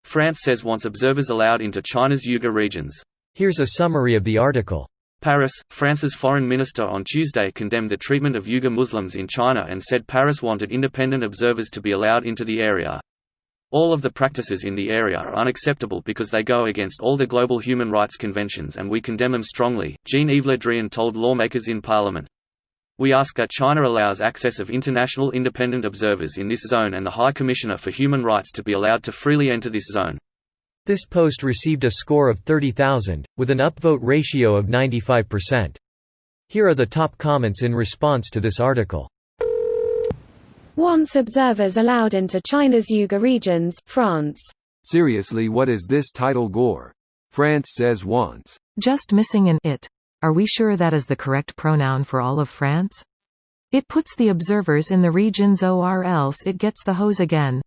France says wants observers allowed into China's Uighur regions. Here's a summary of the article. Paris, France's foreign minister on Tuesday condemned the treatment of Uighur Muslims in China and said Paris wanted independent observers to be allowed into the area. All of the practices in the area are unacceptable because they go against all the global human rights conventions and we condemn them strongly, Jean-Yves Le Drian told lawmakers in Parliament. We ask that China allows access of international independent observers in this zone and the High Commissioner for Human Rights to be allowed to freely enter this zone. This post received a score of 30,000, with an upvote ratio of 95%. Here are the top comments in response to this article. Wants observers allowed into China's Uighur regions, France. Seriously, what is this title gore? France says wants. Just missing an it. Are we sure that is the correct pronoun for all of France? It puts the observers in the regions or else it gets the hose again.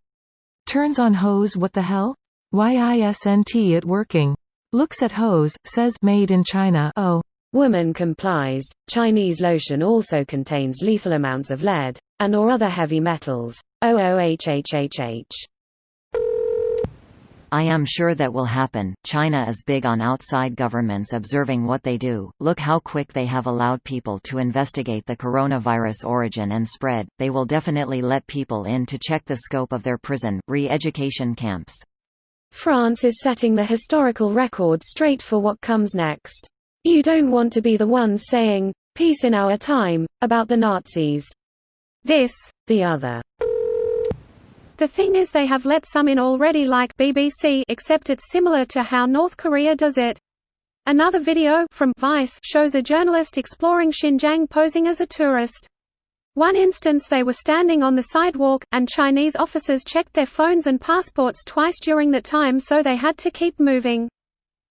Turns on hose, what the hell? Isn't it working? Looks at hose, says made in China, oh. Woman complies. Chinese lotion also contains lethal amounts of lead, and or other heavy metals. OOHHHH. I am sure that will happen. China is big on outside governments observing what they do. Look how quick they have allowed people to investigate the coronavirus origin and spread. They will definitely let people in to check the scope of their prison, re-education camps. France is setting the historical record straight for what comes next. You don't want to be the ones saying, "Peace in our time," about the Nazis. This, the other. The thing is they have let some in already, like BBC, except it's similar to how North Korea does it. Another video, from Vice, shows a journalist exploring Xinjiang posing as a tourist. One instance they were standing on the sidewalk, and Chinese officers checked their phones and passports twice during that time, so they had to keep moving.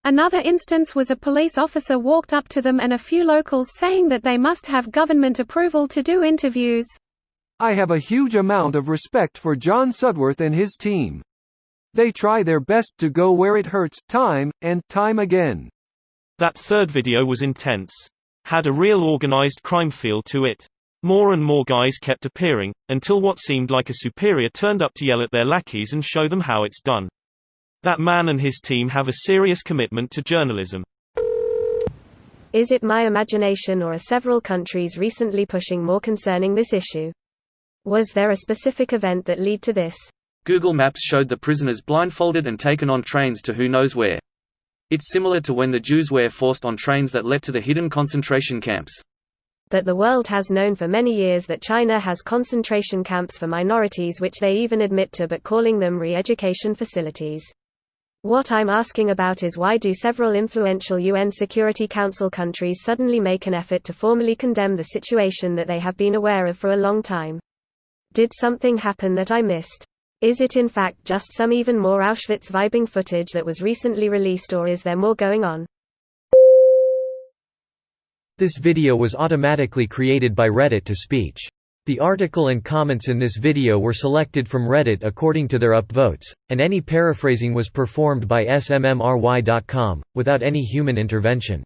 Another instance was a police officer walked up to them and a few locals saying that they must have government approval to do interviews. I have a huge amount of respect for John Sudworth and his team. They try their best to go where it hurts, time and time again. That third video was intense. Had a real organized crime feel to it. More and more guys kept appearing, until what seemed like a superior turned up to yell at their lackeys and show them how it's done. That man and his team have a serious commitment to journalism. Is it my imagination, or are several countries recently pushing more concerning this issue? Was there a specific event that led to this? Google Maps showed the prisoners blindfolded and taken on trains to who knows where. It's similar to when the Jews were forced on trains that led to the hidden concentration camps. But the world has known for many years that China has concentration camps for minorities, which they even admit to, but calling them re-education facilities. What I'm asking about is why do several influential UN Security Council countries suddenly make an effort to formally condemn the situation that they have been aware of for a long time? Did something happen that I missed? Is it in fact just some even more Auschwitz-vibing footage that was recently released, or is there more going on? This video was automatically created by Reddit to speech. The article and comments in this video were selected from Reddit according to their upvotes, and any paraphrasing was performed by smmry.com, without any human intervention.